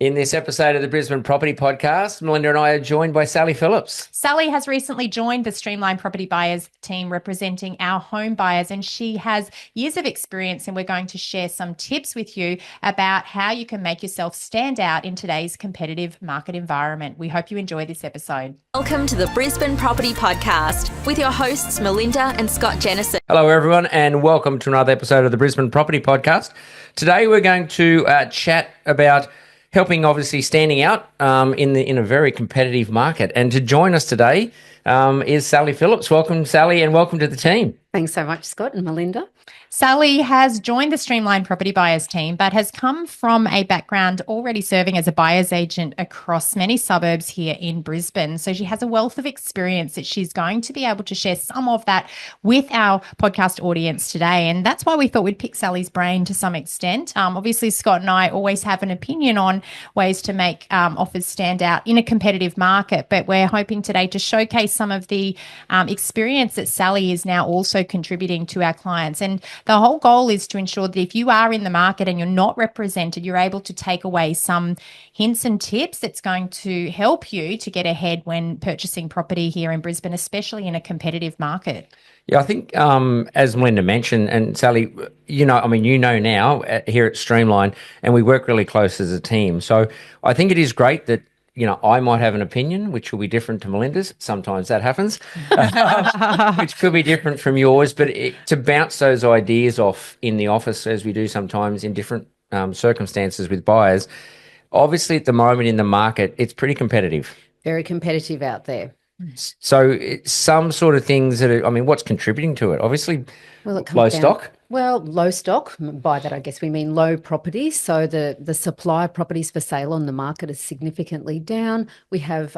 In this episode of the Brisbane Property Podcast, Melinda and I are joined by Sally Phillips. Sally has recently joined the Streamline Property Buyers team representing our home buyers, and she has years of experience, and we're going to share some tips with you about how you can make yourself stand out in today's competitive market environment. We hope you enjoy this episode. Welcome to the Brisbane Property Podcast with your hosts Melinda and Scott Jennison. Hello everyone, and welcome to another episode of the Brisbane Property Podcast. Today we're going to chat about helping, obviously, standing out in a very competitive market. And to join us today is Sally Phillips. Welcome, Sally, and welcome to the team. Thanks so much, Scott and Melinda. Sally has joined the Streamline Property Buyers team, but has come from a background already serving as a buyer's agent across many suburbs here in Brisbane. So she has a wealth of experience that she's going to be able to share some of that with our podcast audience today. And that's why we thought we'd pick Sally's brain to some extent. Obviously, Scott and I always have an opinion on ways to make offers stand out in a competitive market, but we're hoping today to showcase some of the experience that Sally is now also contributing to our clients. And the whole goal is to ensure that if you are in the market and you're not represented, you're able to take away some hints and tips that's going to help you to get ahead when purchasing property here in Brisbane, especially in a competitive market. Yeah, I think as Melinda mentioned, and Sally, you know now here at Streamline, and we work really close as a team. So I think it is great that I might have an opinion, which will be different to Melinda's. Sometimes that happens, which could be different from yours. But to bounce those ideas off in the office, as we do sometimes in different circumstances with buyers, obviously at the moment in the market, it's pretty competitive. Very competitive out there. So some sort of things that are, what's contributing to it? Obviously, low stock. Well, low stock, by that I guess we mean low properties. So the supply of properties for sale on the market is significantly down. We have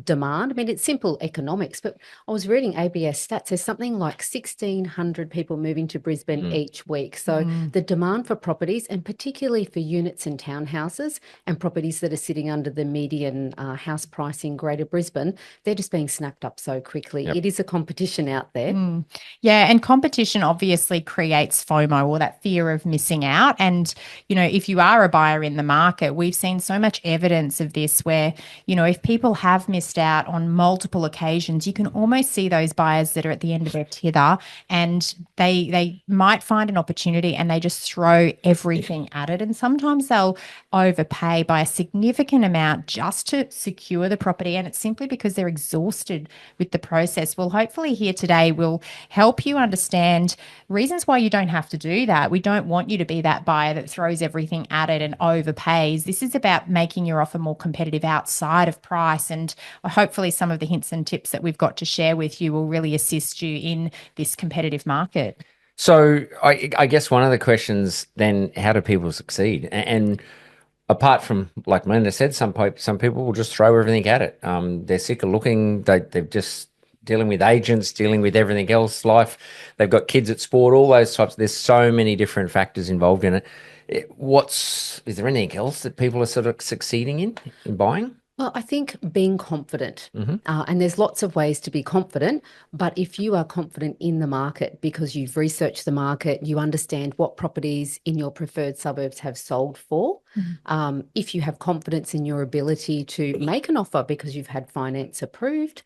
demand. It's simple economics, but I was reading ABS stats. There's something like 1,600 people moving to Brisbane each week. So the demand for properties, and particularly for units and townhouses and properties that are sitting under the median house price in Greater Brisbane, they're just being snapped up so quickly. Yep. It is a competition out there. Yeah, and competition obviously creates FOMO, or that fear of missing out. And, if you are a buyer in the market, we've seen so much evidence of this where, if people have missed out on multiple occasions, you can almost see those buyers that are at the end of their tether, and they might find an opportunity and they just throw everything at it. And sometimes they'll overpay by a significant amount just to secure the property. And it's simply because they're exhausted with the process. Well, hopefully here today we'll help you understand reasons why you don't have to do that. We don't want you to be that buyer that throws everything at it and overpays. This is about making your offer more competitive outside of price. And hopefully some of the hints and tips that we've got to share with you will really assist you in this competitive market. So I guess one of the questions then, how do people succeed? And apart from, like Melinda said, some people will just throw everything at it. They're sick of looking. They've just dealing with agents, dealing with everything else, life. They've got kids at sport, all those types. There's so many different factors involved in it. Is there anything else that people are sort of succeeding in buying? Well, I think being confident, and there's lots of ways to be confident, but if you are confident in the market because you've researched the market, you understand what properties in your preferred suburbs have sold for, if you have confidence in your ability to make an offer because you've had finance approved,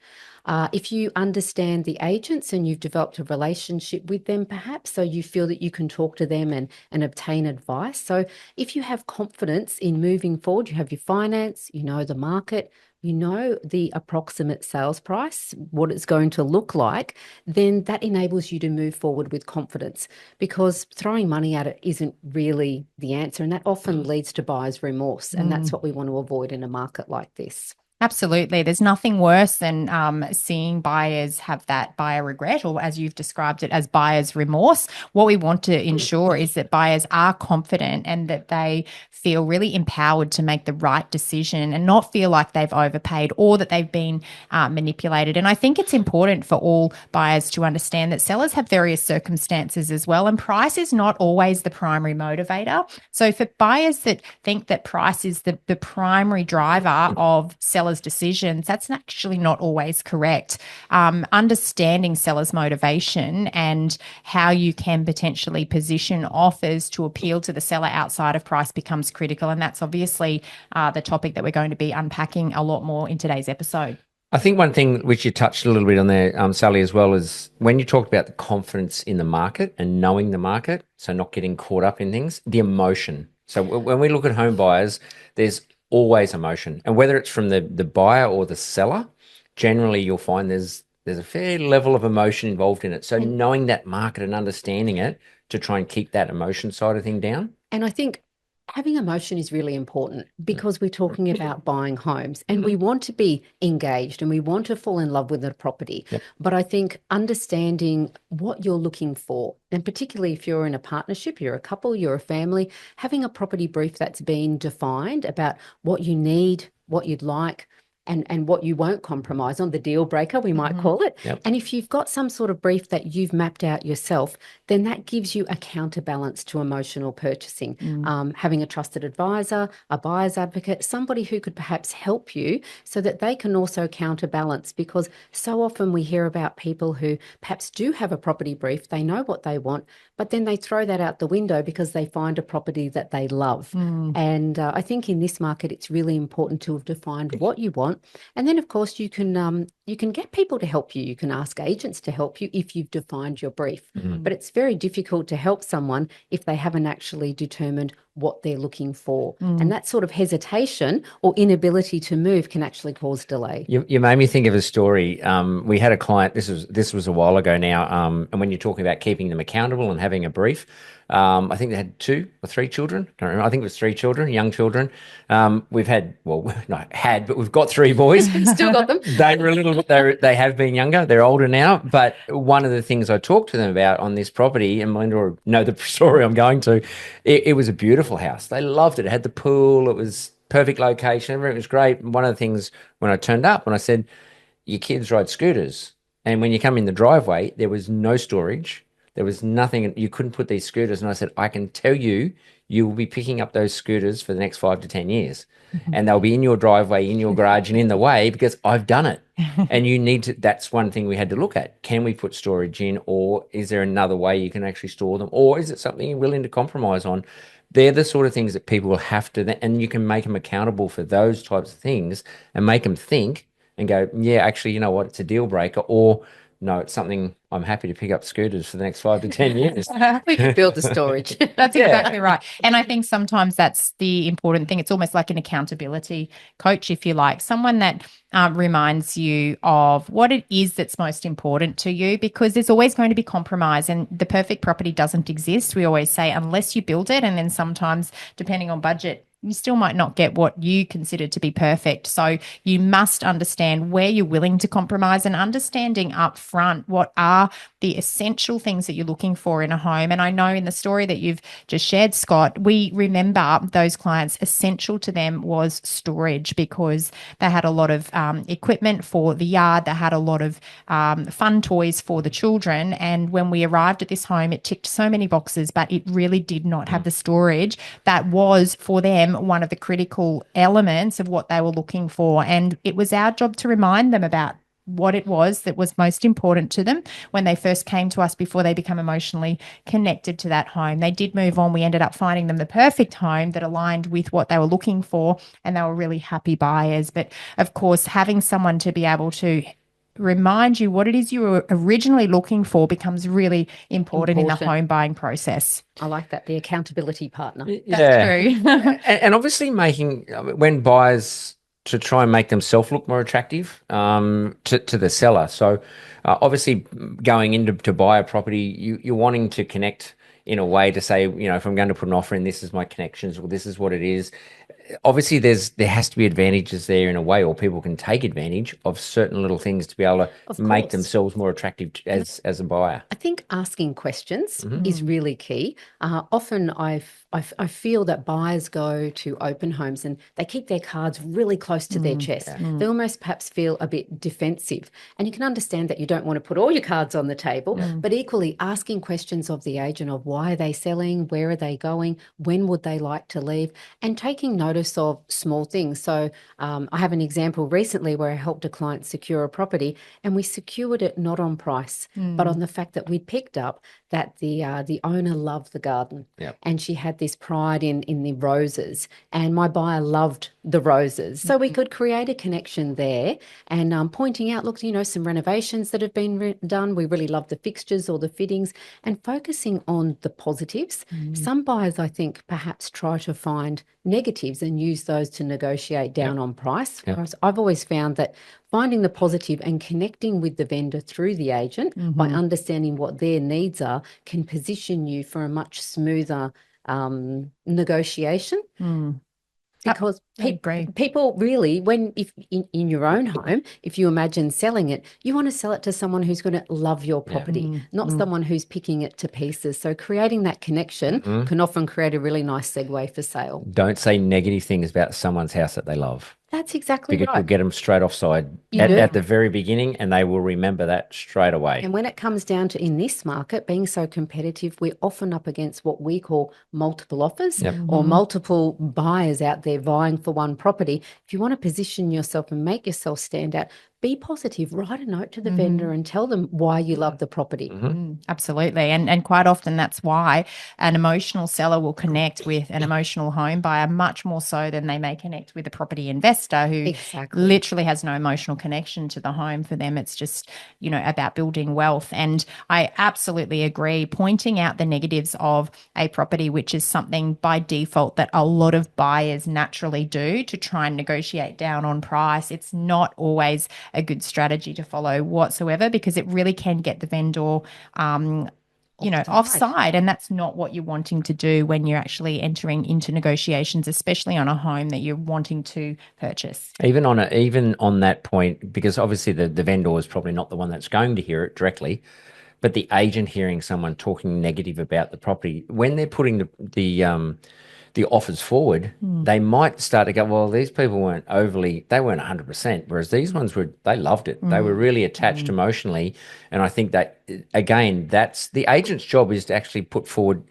if you understand the agents and you've developed a relationship with them perhaps, so you feel that you can talk to them and obtain advice. So if you have confidence in moving forward, you have your finance, you know the market, you know the approximate sales price, what it's going to look like, then that enables you to move forward with confidence, because throwing money at it isn't really the answer, and that often leads to buyer's remorse, and that's what we want to avoid in a market like this. Absolutely. There's nothing worse than seeing buyers have that buyer regret, or as you've described it, as buyer's remorse. What we want to ensure is that buyers are confident and that they feel really empowered to make the right decision and not feel like they've overpaid or that they've been manipulated. And I think it's important for all buyers to understand that sellers have various circumstances as well, and price is not always the primary motivator. So for buyers that think that price is the primary driver of sellers seller's decisions, that's actually not always correct. Understanding seller's motivation and how you can potentially position offers to appeal to the seller outside of price becomes critical. And that's obviously the topic that we're going to be unpacking a lot more in today's episode. I think one thing which you touched a little bit on there, Sally, as well, is when you talked about the confidence in the market and knowing the market, so not getting caught up in things, the emotion. So when we look at home buyers, there's always emotion. And whether it's from the buyer or the seller, generally you'll find there's a fair level of emotion involved in it. So knowing that market and understanding it to try and keep that emotion side of thing down. And I think having emotion is really important because we're talking about buying homes and we want to be engaged and we want to fall in love with a property. Yep. But I think understanding what you're looking for, and particularly if you're in a partnership, you're a couple, you're a family, having a property brief that's been defined about what you need, what you'd like, and what you won't compromise on, the deal breaker, we might call it. Yep. And if you've got some sort of brief that you've mapped out yourself, then that gives you a counterbalance to emotional purchasing. Having a trusted advisor, a buyer's advocate, somebody who could perhaps help you so that they can also counterbalance, because so often we hear about people who perhaps do have a property brief, they know what they want, but then they throw that out the window because they find a property that they love. And I think in this market, it's really important to have defined what you want. And then, of course, you can get people to help you. You can ask agents to help you if you've defined your brief. But it's very difficult to help someone if they haven't actually determined what they're looking for. And that sort of hesitation or inability to move can actually cause delay. You made me think of a story. We had a client, this was a while ago now, and when you're talking about keeping them accountable and having a brief, I think they had 2 or 3 children. I don't remember. I think it was 3 children, young children. We've had, well, not had, but we've got 3 boys. Still got them. They were a little bit, they have been younger. They're older now. But one of the things I talked to them about on this property, and Melinda will know the story I'm going to, it was a beautiful house. They loved it. It had the pool. It was perfect location. Everything was great. And one of the things when I turned up, when I said, your kids ride scooters, and when you come in the driveway, there was no storage. There was nothing. You couldn't put these scooters. And I said, I can tell you, you will be picking up those scooters for the next 5 to 10 years. And they'll be in your driveway, in your garage, and in the way, because I've done it. And you need to, that's one thing we had to look at. Can we put storage in, or is there another way you can actually store them? Or is it something you're willing to compromise on? They're the sort of things that people will have to, and you can make them accountable for those types of things and make them think and go, yeah, actually, you know what, it's a deal breaker, or no, it's something I'm happy to pick up scooters for the next 5 to 10 years. We can build the storage. That's exactly right. And I think sometimes that's the important thing. It's almost like an accountability coach, if you like, someone that reminds you of what it is that's most important to you, because there's always going to be compromise and the perfect property doesn't exist. We always say, unless you build it, and then sometimes, depending on budget, you still might not get what you consider to be perfect. So you must understand where you're willing to compromise and understanding up front what are the essential things that you're looking for in a home. And I know in the story that you've just shared, Scott, we remember those clients, essential to them was storage, because they had a lot of equipment for the yard. They had a lot of fun toys for the children. And when we arrived at this home, it ticked so many boxes, but it really did not have the storage that was for them one of the critical elements of what they were looking for. And it was our job to remind them about what it was that was most important to them when they first came to us before they become emotionally connected to that home. They did move on. We ended up finding them the perfect home that aligned with what they were looking for, and they were really happy buyers. But of course, having someone to be able to remind you what it is you were originally looking for becomes really important in the home buying process. I like that, the accountability partner. That's true. and obviously making, when buyers, to try and make themselves look more attractive to the seller. So obviously going in to buy a property, you're wanting to connect in a way to say, you know, if I'm going to put an offer in, this is my connections, or this is what it is. Obviously there has to be advantages there in a way, or people can take advantage of certain little things to be able to make themselves more attractive as a buyer. I think asking questions is really key. Often I feel that buyers go to open homes and they keep their cards really close to their chest. They almost perhaps feel a bit defensive. And you can understand that you don't want to put all your cards on the table, but equally asking questions of the agent of why are they selling, where are they going, when would they like to leave, and taking note notice of small things. So I have an example recently where I helped a client secure a property, and we secured it not on price, but on the fact that we picked up that the owner loved the garden. Yep. And she had this pride in the roses, and my buyer loved the roses. So we could create a connection there, and pointing out, look, some renovations that have been done. We really love the fixtures or the fittings, and focusing on the positives. Some buyers, I think, perhaps try to find negatives and use those to negotiate down on price. Whereas I've always found that finding the positive and connecting with the vendor through the agent by understanding what their needs are can position you for a much smoother negotiation. Because people really, if in your own home, if you imagine selling it, you want to sell it to someone who's going to love your property, not someone who's picking it to pieces. So creating that connection can often create a really nice segue for sale. Don't say negative things about someone's house that they love. That's exactly because right. you'll get them straight offside at the very beginning, and they will remember that straight away. And when it comes down to, in this market, being so competitive, we're often up against what we call multiple offers or multiple buyers out there vying for one property. If you want to position yourself and make yourself stand out, be positive, write a note to the vendor and tell them why you love the property. Absolutely. And quite often that's why an emotional seller will connect with an emotional home buyer much more so than they may connect with a property investor who literally has no emotional connection to the home. For them, it's just, about building wealth. And I absolutely agree. Pointing out the negatives of a property, which is something by default that a lot of buyers naturally do to try and negotiate down on price. It's not always a good strategy to follow whatsoever, because it really can get the vendor offside, and that's not what you're wanting to do when you're actually entering into negotiations, especially on a home that you're wanting to purchase. Even on that point, because obviously the vendor is probably not the one that's going to hear it directly, but the agent hearing someone talking negative about the property, when they're putting the offers forward, they might start to go, well, these people weren't 100%, whereas these ones they loved it. They were really attached emotionally. And I think that, again, that's the agent's job, is to actually put forward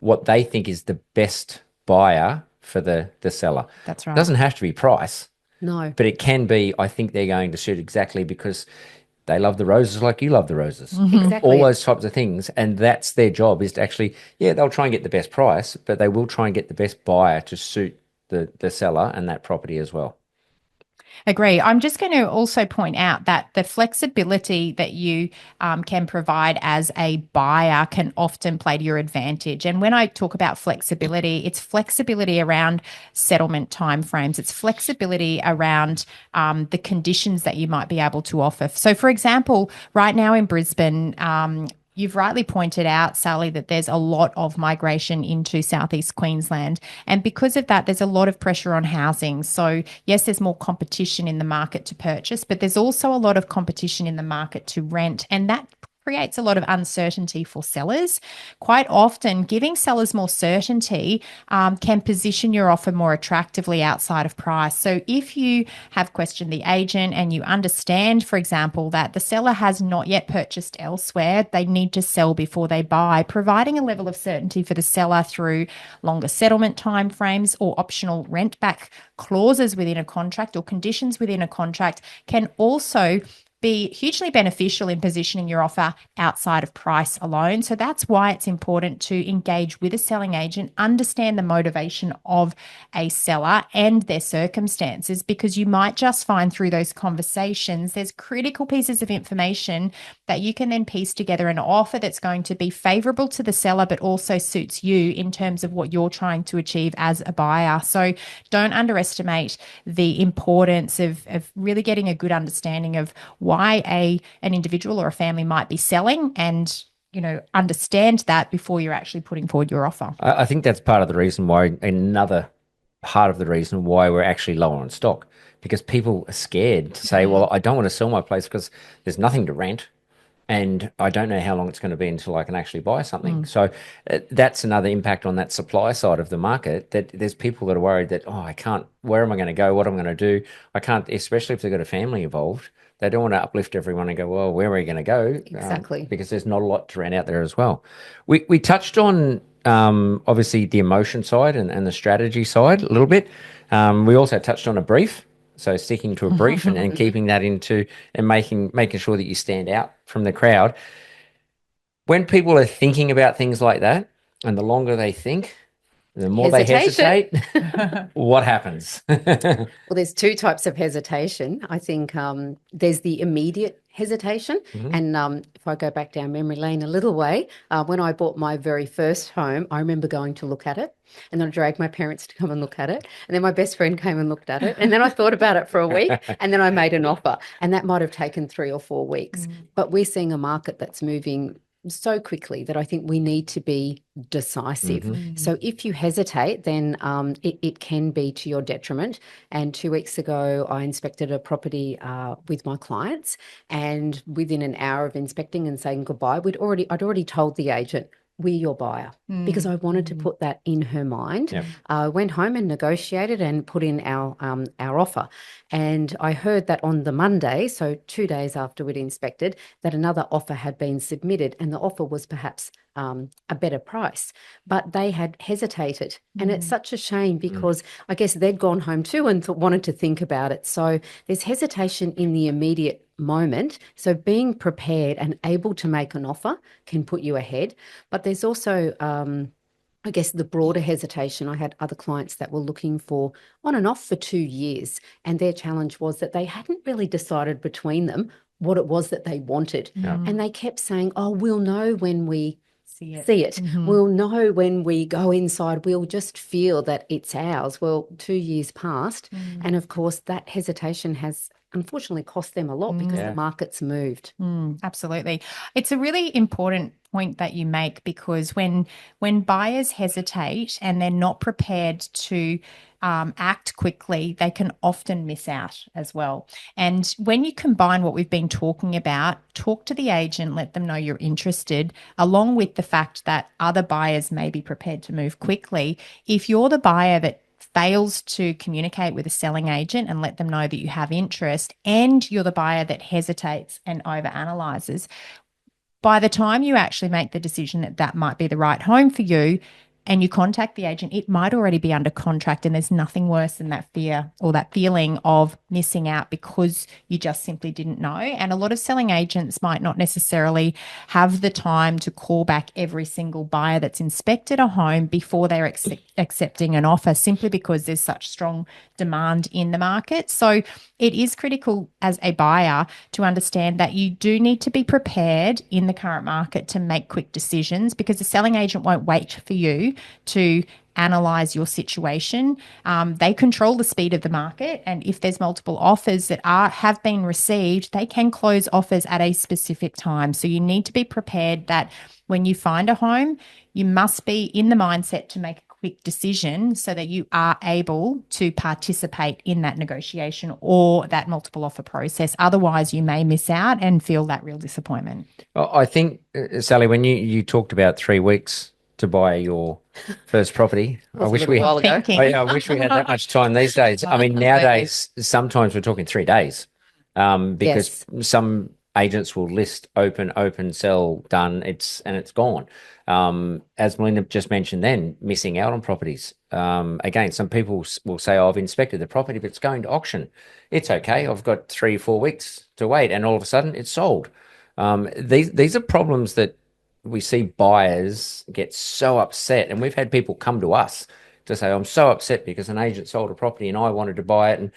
what they think is the best buyer for the seller. That's right. It doesn't have to be price. No. But it can be, I think they're going to suit exactly because they love the roses like you love the roses. Exactly. All those types of things. And that's their job, is to actually, they'll try and get the best price, but they will try and get the best buyer to suit the seller and that property as well. Agree. I'm just going to also point out that the flexibility that you can provide as a buyer can often play to your advantage. And when I talk about flexibility, it's flexibility around settlement timeframes. It's flexibility around the conditions that you might be able to offer. So, for example, right now in Brisbane, you've rightly pointed out, Sally, that there's a lot of migration into southeast Queensland. And because of that, there's a lot of pressure on housing. So, yes, there's more competition in the market to purchase, but there's also a lot of competition in the market to rent. And that creates a lot of uncertainty for sellers. Quite often, giving sellers more certainty can position your offer more attractively outside of price. So if you have questioned the agent and you understand, for example, that the seller has not yet purchased elsewhere, they need to sell before they buy, providing a level of certainty for the seller through longer settlement timeframes or optional rent back clauses within a contract or conditions within a contract can also be hugely beneficial in positioning your offer outside of price alone. So that's why it's important to engage with a selling agent, understand the motivation of a seller and their circumstances, because you might just find through those conversations there's critical pieces of information that you can then piece together an offer that's going to be favorable to the seller but also suits you in terms of what you're trying to achieve as a buyer. So don't underestimate the importance of really getting a good understanding of why an individual or a family might be selling, and understand that before you're actually putting forward your offer. I think that's part of the reason why, another part of the reason why we're actually lower on stock, because people are scared to say, well, I don't want to sell my place because there's nothing to rent and I don't know how long it's going to be until I can actually buy something. So that's another impact on that supply side of the market, that there's people that are worried that, I can't, where am I going to go? What am I going to do? I can't, especially if they've got a family involved. They don't want to uplift everyone and go, well, where are we going to go? Exactly. Because there's not a lot to rent out there as well. We touched on, obviously, the emotion side and the strategy side a little bit. We also touched on a brief. So sticking to a brief and keeping that into and making sure that you stand out from the crowd. When people are thinking about things like that, and the longer they think, the more they hesitate, what happens? Well, there's two types of hesitation. I think there's the immediate hesitation. And if I go back down memory lane a little way, when I bought my very first home, I remember going to look at it, and then I dragged my parents to come and look at it. And then my best friend came and looked at it. And then I thought about it for a week, and then I made an offer. And that might have taken 3 or 4 weeks. But we're seeing a market that's moving so quickly that I think we need to be decisive. So if you hesitate, then it can be to your detriment. And 2 weeks ago, I inspected a property with my clients, and within an hour of inspecting and saying goodbye, I'd already told the agent, we're your buyer, because I wanted to put that in her mind. I went home and negotiated and put in our offer. And I heard that on the Monday, so 2 days after we'd inspected, that another offer had been submitted, and the offer was perhaps a better price, but they had hesitated. And it's such a shame, because I guess they'd gone home too and wanted to think about it. So there's hesitation in the immediate moment. So being prepared and able to make an offer can put you ahead. But there's also, I guess, the broader hesitation. I had other clients that were looking for on and off for 2 years, and their challenge was that they hadn't really decided between them what it was that they wanted. And they kept saying, oh, we'll know when we see it. We'll know when we go inside. We'll just feel that it's ours. Well, 2 years passed. And of course, that hesitation has unfortunately cost them a lot, because the market's moved. Absolutely. It's a really important point that you make, because when buyers hesitate and they're not prepared to act quickly, they can often miss out as well. And when you combine what we've been talking about, talk to the agent, let them know you're interested, along with the fact that other buyers may be prepared to move quickly. If you're the buyer that fails to communicate with a selling agent and let them know that you have interest, and you're the buyer that hesitates and overanalyzes, by the time you actually make the decision that that might be the right home for you, and you contact the agent, it might already be under contract, and there's nothing worse than that fear or that feeling of missing out because you just simply didn't know. And a lot of selling agents might not necessarily have the time to call back every single buyer that's inspected a home before they're accepting an offer, simply because there's such strong demand in the market. So it is critical as a buyer to understand that you do need to be prepared in the current market to make quick decisions, because the selling agent won't wait for you to analyze your situation. They control the speed of the market, and if there's multiple offers that have been received, they can close offers at a specific time. So you need to be prepared that when you find a home, you must be in the mindset to make a quick decision so that you are able to participate in that negotiation or that multiple offer process. Otherwise, you may miss out and feel that real disappointment. Well, I think, Sally, when you talked about 3 weeks to buy your first property, I wish we had that much time these days. I mean, nowadays, sometimes we're talking 3 days, because some agents will list open, sell, done, it's gone. As Melinda just mentioned then, missing out on properties. Again, some people will say, oh, I've inspected the property, but it's going to auction. It's okay. I've got 3 or 4 weeks to wait, and all of a sudden it's sold. These are problems that we see buyers get so upset, and we've had people come to us to say, I'm so upset because an agent sold a property and I wanted to buy it,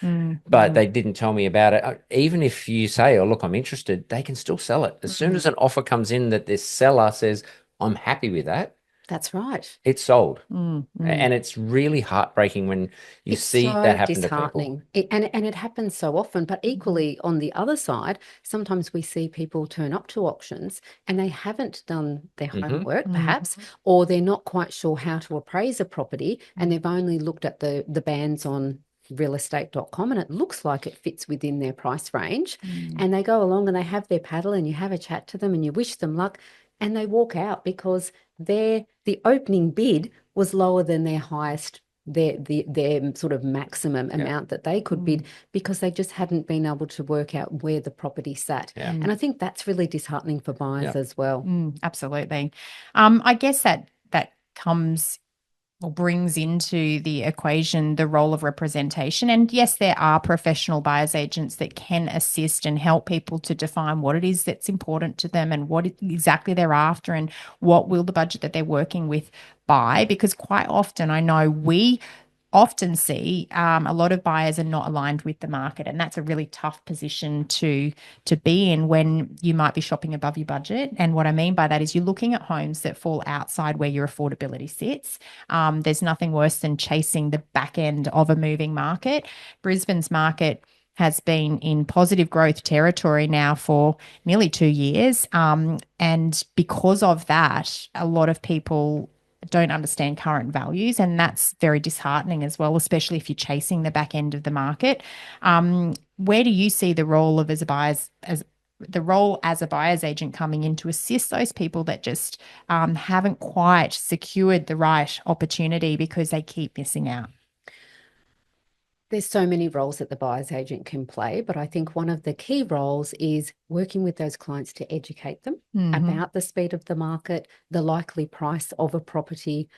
but they didn't tell me about it. Even if you say, oh, look, I'm interested, they can still sell it. As soon as an offer comes in that this seller says, I'm happy with that, that's right, it's sold. And it's really heartbreaking when you see that happen to people. And it happens so often. But equally, on the other side, sometimes we see people turn up to auctions and they haven't done their homework, perhaps, or they're not quite sure how to appraise a property, and they've only looked at the bands on realestate.com, and it looks like it fits within their price range. And they go along and they have their paddle, and you have a chat to them and you wish them luck, and they walk out because the opening bid was lower than their highest, their sort of maximum amount that they could bid, because they just hadn't been able to work out where the property sat. And I think that's really disheartening for buyers as well. Absolutely. I guess that comes or brings into the equation the role of representation. And yes, there are professional buyers agents that can assist and help people to define what it is that's important to them and what exactly they're after and what will the budget that they're working with buy. Because quite often, I know we often see a lot of buyers are not aligned with the market, and that's a really tough position to be in when you might be shopping above your budget. And what I mean by that is you're looking at homes that fall outside where your affordability sits. There's nothing worse than chasing the back end of a moving market. Brisbane's market has been in positive growth territory now for nearly 2 years. And because of that, a lot of people don't understand current values, and that's very disheartening as well, especially if you're chasing the back end of the market. Where do you see the role of as a buyer's agent coming in to assist those people that just haven't quite secured the right opportunity because they keep missing out? There's so many roles that the buyer's agent can play, but I think one of the key roles is working with those clients to educate them about the speed of the market, the likely price of a property,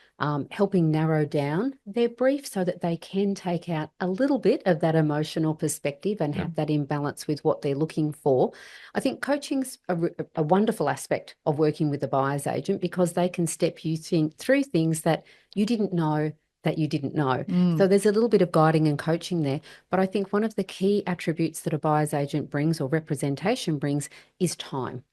helping narrow down their brief so that they can take out a little bit of that emotional perspective and have that imbalance with what they're looking for. I think coaching's a wonderful aspect of working with the buyer's agent because they can step you through things that you didn't know that you didn't know. So there's a little bit of guiding and coaching there. But I think one of the key attributes that a buyer's agent brings or representation brings is time,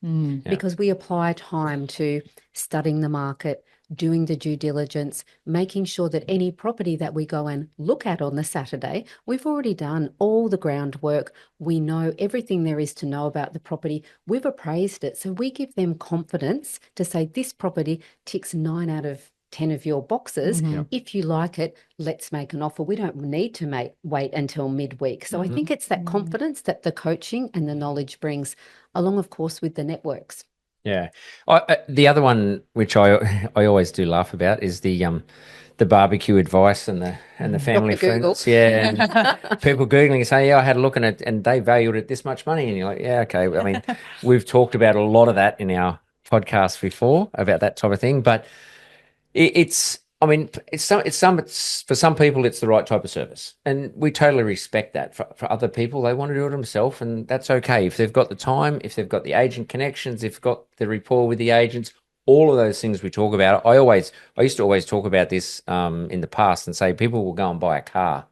because we apply time to studying the market, doing the due diligence, making sure that any property that we go and look at on the Saturday, we've already done all the groundwork. We know everything there is to know about the property. We've appraised it. So we give them confidence to say this property ticks 9 out of 10 of your boxes. If you like it, let's make an offer. We don't need to wait until midweek. So I think it's that confidence that the coaching and the knowledge brings, along, of course, with the networks. Yeah. The other one, which I always do laugh about, is the barbecue advice and the family friends. Yeah. And people Googling and saying, I had a look at it and they valued it this much money. And you're like, yeah, okay. I mean, we've talked about a lot of that in our podcast before about that type of thing, but it's for some people it's the right type of service, and we totally respect that. For other people, they want to do it themselves, and that's okay. If they've got the time, if they've got the agent connections, if they've got the rapport with the agents, all of those things we talk about. I used to always talk about this in the past and say people will go and buy a car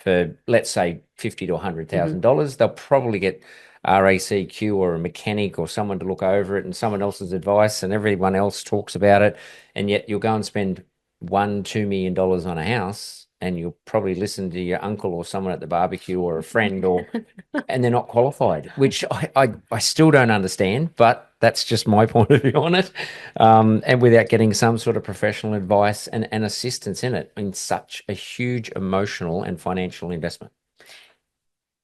for, let's say, $50,000 to $100,000. They'll probably get RACQ or a mechanic or someone to look over it and someone else's advice, and everyone else talks about it, and yet you'll go and spend $1-2 million on a house and you'll probably listen to your uncle or someone at the barbecue or a friend and they're not qualified, which I still don't understand, but that's just my point of view on it. And without getting some sort of professional advice and assistance in it, in such a huge emotional and financial investment.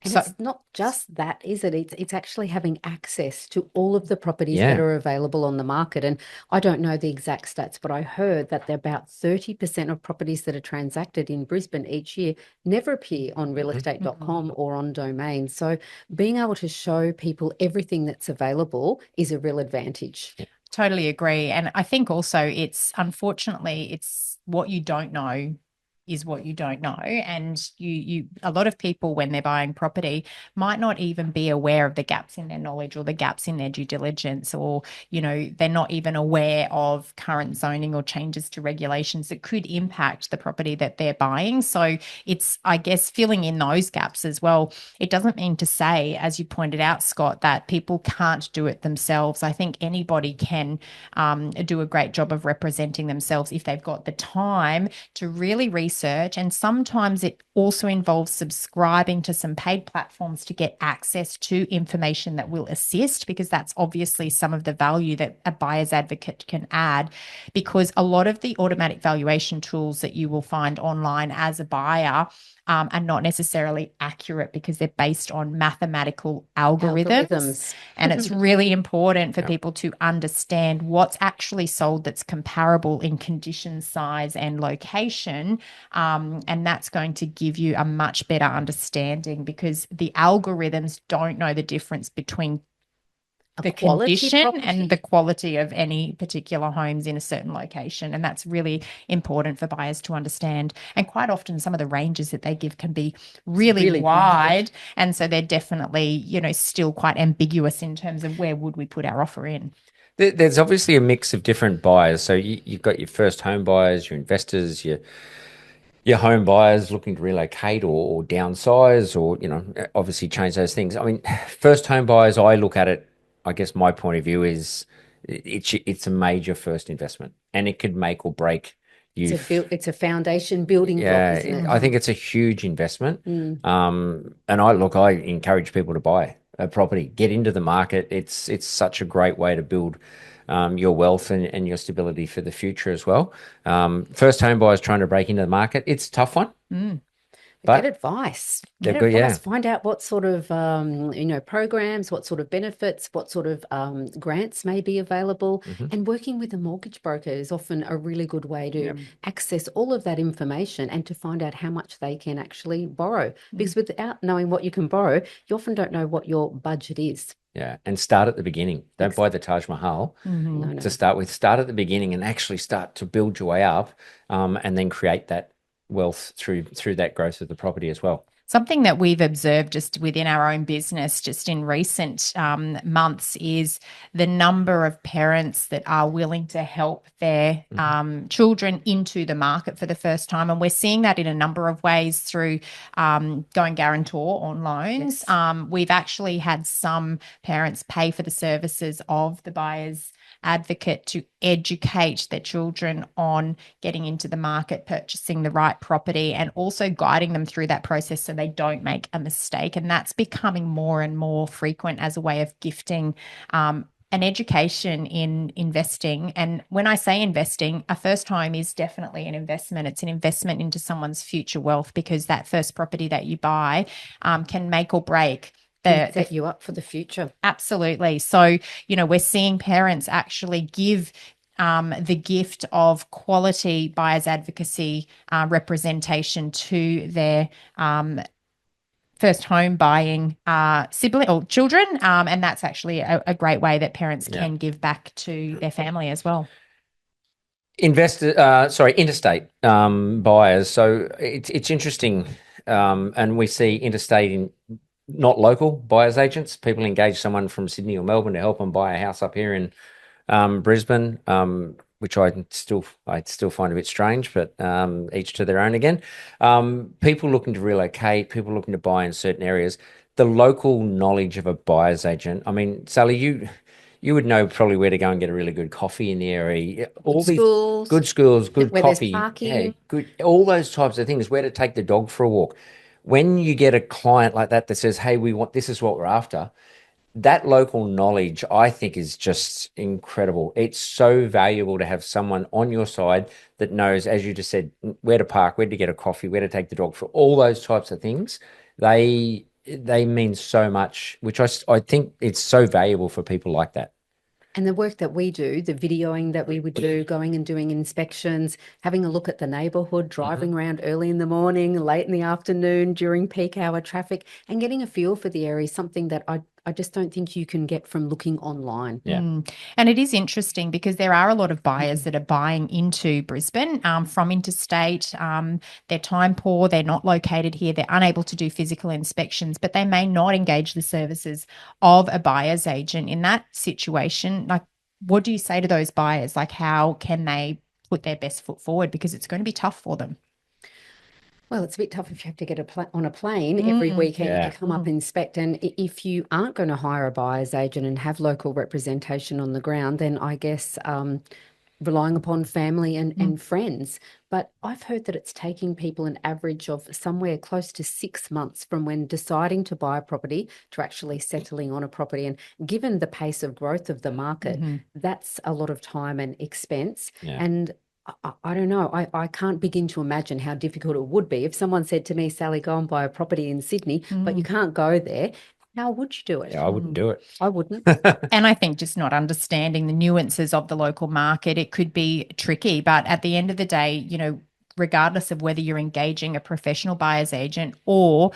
And it's not just that, is it? It's actually having access to all of the properties that are available on the market. And I don't know the exact stats, but I heard that about 30% of properties that are transacted in Brisbane each year never appear on realestate.com or on Domain. So being able to show people everything that's available is a real advantage. Totally agree. And I think also unfortunately, it's what you don't know is what you don't know. And a lot of people, when they're buying property, might not even be aware of the gaps in their knowledge or the gaps in their due diligence, or, they're not even aware of current zoning or changes to regulations that could impact the property that they're buying. So it's, I guess, filling in those gaps as well. It doesn't mean to say, as you pointed out, Scott, that people can't do it themselves. I think anybody can do a great job of representing themselves if they've got the time to really research. And sometimes it also involves subscribing to some paid platforms to get access to information that will assist, because that's obviously some of the value that a buyer's advocate can add, because a lot of the automatic valuation tools that you will find online as a buyer are not necessarily accurate because they're based on mathematical algorithms. And it's really important for people to understand what's actually sold that's comparable in condition, size, and location. And that's going to give you a much better understanding, because the algorithms don't know the difference between the condition and the quality of any particular homes in a certain location. And that's really important for buyers to understand. And quite often some of the ranges that they give can be really wide. And so they're definitely, still quite ambiguous in terms of where would we put our offer in. There's obviously a mix of different buyers. So you've got your first home buyers, your investors, your home buyers looking to relocate or downsize or, obviously change those things. I mean, first home buyers, I look at it, I guess my point of view is it's a major first investment and it could make or break you. It's a foundation building block, isn't it? I think it's a huge investment. And I encourage people to buy a property, get into the market. It's such a great way to build your wealth and your stability for the future as well. First home buyers trying to break into the market, it's a tough one. But get advice. Find out what sort of programs, what sort of benefits, what sort of grants may be available. And working with a mortgage broker is often a really good way to access all of that information and to find out how much they can actually borrow. Because without knowing what you can borrow, you often don't know what your budget is. Yeah, and start at the beginning. Don't buy the Taj Mahal to start with. Start at the beginning and actually start to build your way up, and then create that wealth through that growth of the property as well. Something that we've observed just within our own business just in recent months is the number of parents that are willing to help their children into the market for the first time. And we're seeing that in a number of ways through going guarantor on loans. Yes. We've actually had some parents pay for the services of the buyer's advocate to educate their children on getting into the market, purchasing the right property, and also guiding them through that process so they don't make a mistake. And that's becoming more and more frequent as a way of gifting an education in investing. And when I say investing, a first home is definitely an investment. It's an investment into someone's future wealth, because that first property that you buy can make or break set you up for the future. Absolutely. So, we're seeing parents actually give the gift of quality buyers advocacy representation to their first home buying sibling or children. And that's actually a great way that parents can give back to their family as well. Interstate buyers. So it's interesting. And we see interstate in not local buyers agents. People engage someone from Sydney or Melbourne to help them buy a house up here in Brisbane, which I still find a bit strange, but each to their own again. People looking to relocate, people looking to buy in certain areas. The local knowledge of a buyer's agent. I mean, Sally, you would know probably where to go and get a really good coffee in the area. All these good schools, good coffee, good, all those types of things. Where to take the dog for a walk. When you get a client like that says, hey, this is what we're after, that local knowledge, I think, is just incredible. It's so valuable to have someone on your side that knows, as you just said, where to park, where to get a coffee, where to take the dog, for all those types of things. They mean so much, which I think it's so valuable for people like that. And the work that we do, the videoing that we would do, going and doing inspections, having a look at the neighbourhood, driving around early in the morning, late in the afternoon, during peak hour traffic, and getting a feel for the area, something that I just don't think you can get from looking online. Yeah. And it is interesting because there are a lot of buyers that are buying into Brisbane from interstate. They're time poor, they're not located here, they're unable to do physical inspections, but they may not engage the services of a buyer's agent. In that situation, like, what do you say to those buyers? Like, how can they put their best foot forward? Because it's going to be tough for them. Well, it's a bit tough if you have to get on a plane every weekend to come up and inspect. And if you aren't going to hire a buyer's agent and have local representation on the ground, then I guess relying upon family and friends. But I've heard that it's taking people an average of somewhere close to 6 months from when deciding to buy a property to actually settling on a property. And given the pace of growth of the market, that's a lot of time and expense. Yeah. And I don't know. I can't begin to imagine how difficult it would be if someone said to me, Sally, go and buy a property in Sydney, but you can't go there. How would you do it? Yeah, I wouldn't do it. I wouldn't. And I think just not understanding the nuances of the local market, it could be tricky. But at the end of the day, regardless of whether you're engaging a professional buyer's agent or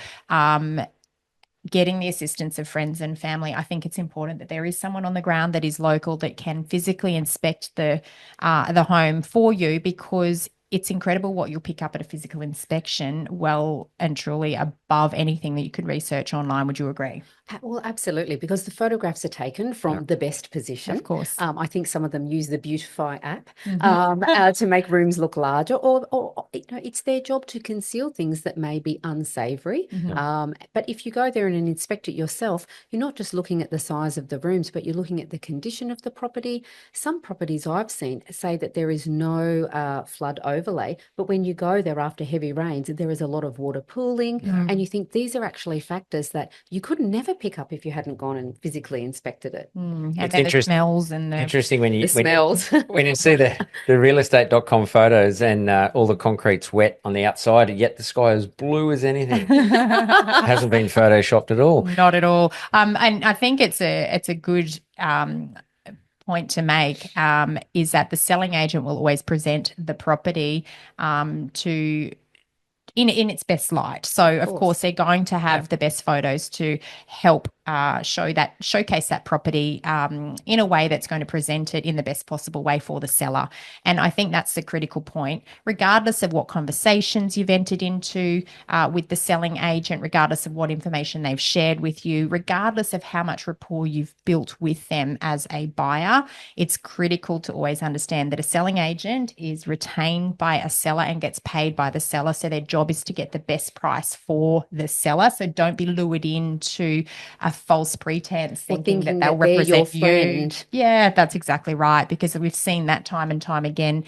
getting the assistance of friends and family, I think it's important that there is someone on the ground that is local that can physically inspect the home for you, because it's incredible what you'll pick up at a physical inspection, well and truly above anything that you could research online. Would you agree? Well, absolutely, because the photographs are taken from the best position. Of course. I think some of them use the Beautify app Mm-hmm. to make rooms look larger, or it's their job to conceal things that may be unsavoury. Mm-hmm. But if you go there and inspect it yourself, you're not just looking at the size of the rooms, but you're looking at the condition of the property. Some properties I've seen say that there is no flood overlay, but when you go there after heavy rains, there is a lot of water pooling, and you think these are actually factors that you could never pick up if you hadn't gone and physically inspected it. And then the smells and the interesting when you smells. when you see the realestate.com photos and all the concrete's wet on the outside, yet the sky is blue as anything. Hasn't been photoshopped at all. Not at all. And I think it's a good point to make, is that the selling agent will always present the property to in its best light. So of course they're going to have the best photos to help showcase that property in a way that's going to present it in the best possible way for the seller. And I think that's the critical point, regardless of what conversations you've entered into with the selling agent, regardless of what information they've shared with you, regardless of how much rapport you've built with them as a buyer. It's critical to always understand that a selling agent is retained by a seller and gets paid by the seller. So their job is to get the best price for the seller. So don't be lured into a false pretense thinking that they'll represent you. Yeah, that's exactly right, because we've seen that time and time again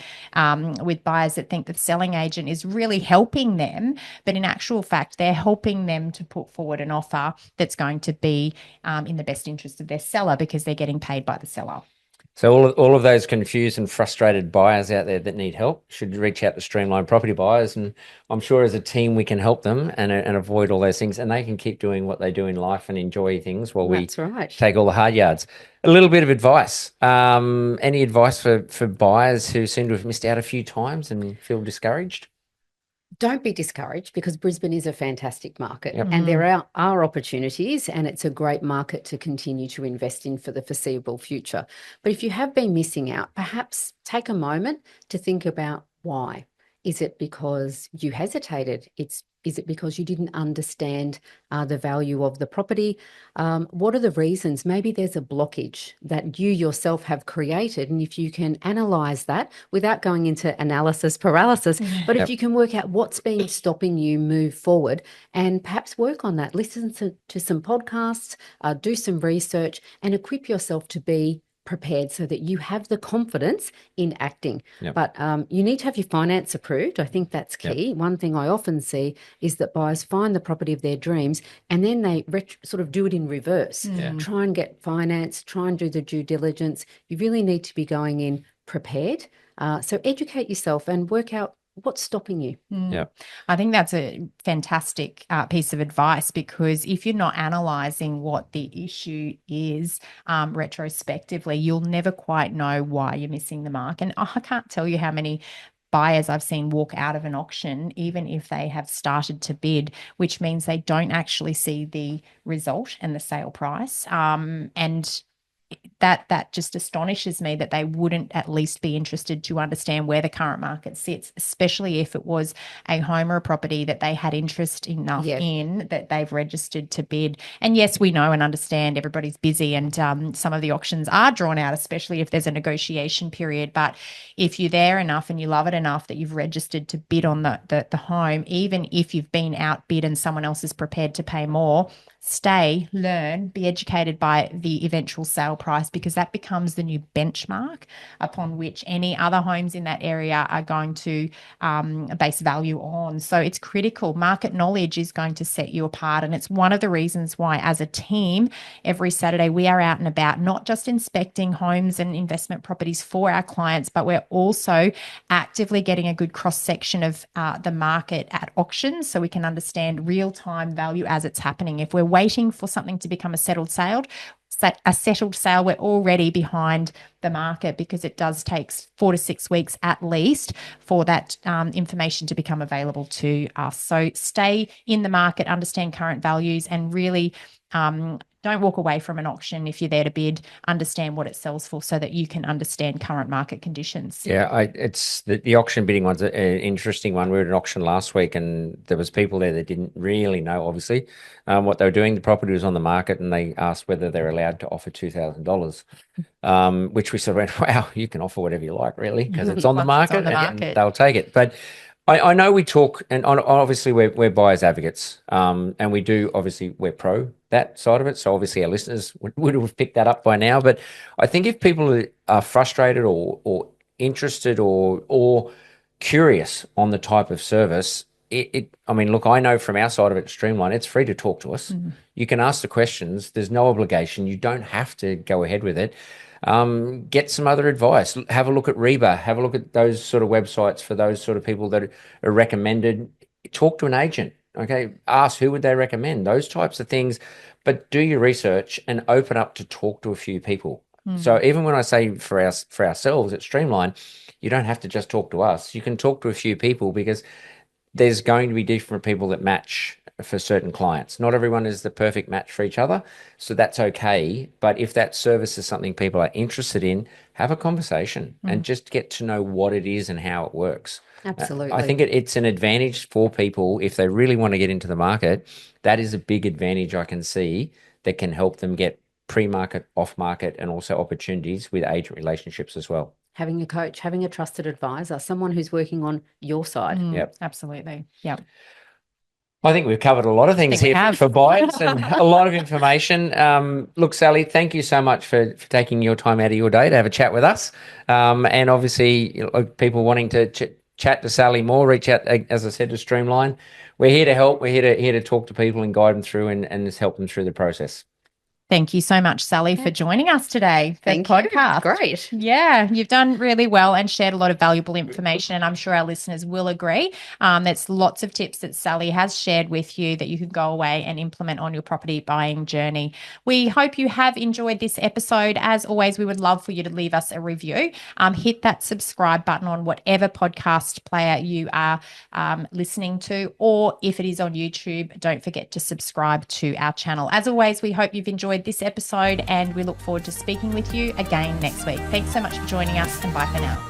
with buyers that think that the selling agent is really helping them, but in actual fact, they're helping them to put forward an offer that's going to be in the best interest of their seller, because they're getting paid by the seller. So all of those confused and frustrated buyers out there that need help should reach out to Streamline Property Buyers, and I'm sure as a team we can help them and avoid all those things, and they can keep doing what they do in life and enjoy things while we take all the hard yards. A little bit of advice. Any advice for buyers who seem to have missed out a few times and feel discouraged? Don't be discouraged, because Brisbane is a fantastic market and there are opportunities, and it's a great market to continue to invest in for the foreseeable future. But if you have been missing out, perhaps take a moment to think about why. Is it because you hesitated? Is it because you didn't understand the value of the property? What are the reasons? Maybe there's a blockage that you yourself have created. And if you can analyze that without going into analysis paralysis, but if you can work out what's been stopping you move forward and perhaps work on that, listen to some podcasts, do some research, and equip yourself to be prepared so that you have the confidence in acting. But you need to have your finance approved. I think that's key. One thing I often see is that buyers find the property of their dreams and then they sort of do it in reverse. Try and get finance, try and do the due diligence. You really need to be going in prepared. So educate yourself and work out what's stopping you. I think that's a fantastic piece of advice, because if you're not analysing what the issue is retrospectively, you'll never quite know why you're missing the mark. And I can't tell you how many buyers I've seen walk out of an auction, even if they have started to bid, which means they don't actually see the result and the sale price. And that just astonishes me that they wouldn't at least be interested to understand where the current market sits, especially if it was a home or a property that they had interest enough in that they've registered to bid. And yes, we know and understand everybody's busy, and some of the auctions are drawn out, especially if there's a negotiation period. But if you're there enough and you love it enough that you've registered to bid on the home, even if you've been outbid and someone else is prepared to pay more, stay, learn, be educated by the eventual sale price, because that becomes the new benchmark upon which any other homes in that area are going to base value on. So it's critical. Market knowledge is going to set you apart. And it's one of the reasons why, as a team, every Saturday we are out and about, not just inspecting homes and investment properties for our clients, but we're also actively getting a good cross-section of the market at auctions so we can understand real-time value as it's happening. If we're waiting for something to become a settled a settled sale, we're already behind the market because it does take 4 to 6 weeks at least for that information to become available to us. So stay in the market, understand current values, and really don't walk away from an auction if you're there to bid. Understand what it sells for so that you can understand current market conditions. Yeah, it's the auction bidding one's an interesting one. We were at an auction last week, and there was people there that didn't really know, obviously, what they were doing. The property was on the market, and they asked whether they're allowed to offer $2,000, which we sort of went, wow, you can offer whatever you like, really, because it's on the market, and they'll take it. But I know we talk, and obviously we're buyers advocates, and we do, obviously, we're pro that side of it. So obviously our listeners would have picked that up by now. But I think if people are frustrated or interested or curious on the type of service, I mean, look, I know from our side of it, Streamline, it's free to talk to us. Mm-hmm. You can ask the questions. There's no obligation. You don't have to go ahead with it. Get some other advice. Have a look at Reba. Have a look at those sort of websites for those sort of people that are recommended. Talk to an agent. Okay. Ask who would they recommend, those types of things, but do your research and open up to talk to a few people. So even when I say for ourselves at Streamline, you don't have to just talk to us. You can talk to a few people because there's going to be different people that match for certain clients. Not everyone is the perfect match for each other, so that's okay. But if that service is something people are interested in, have a conversation and just get to know what it is and how it works. Absolutely. I think it's an advantage for people if they really want to get into the market. That is a big advantage I can see that can help them get pre-market, off-market, and also opportunities with agent relationships as well. Having a coach, having a trusted advisor, someone who's working on your side. Yep. Absolutely. Yep. I think we've covered a lot of things here for buyers and a lot of information. Look, Sally, thank you so much for taking your time out of your day to have a chat with us. And obviously, people wanting to chat to Sally more, reach out, as I said, to Streamline. We're here to help. We're here to talk to people and guide them through and just help them through the process. Thank you so much, Sally, for joining us today for the podcast. Great. Yeah, you've done really well and shared a lot of valuable information, and I'm sure our listeners will agree. That's lots of tips that Sally has shared with you that you can go away and implement on your property buying journey. We hope you have enjoyed this episode. As always, we would love for you to leave us a review. Hit that subscribe button on whatever podcast player you are listening to, or if it is on YouTube, don't forget to subscribe to our channel. As always, we hope you've enjoyed this episode, and we look forward to speaking with you again next week. Thanks so much for joining us, and bye for now.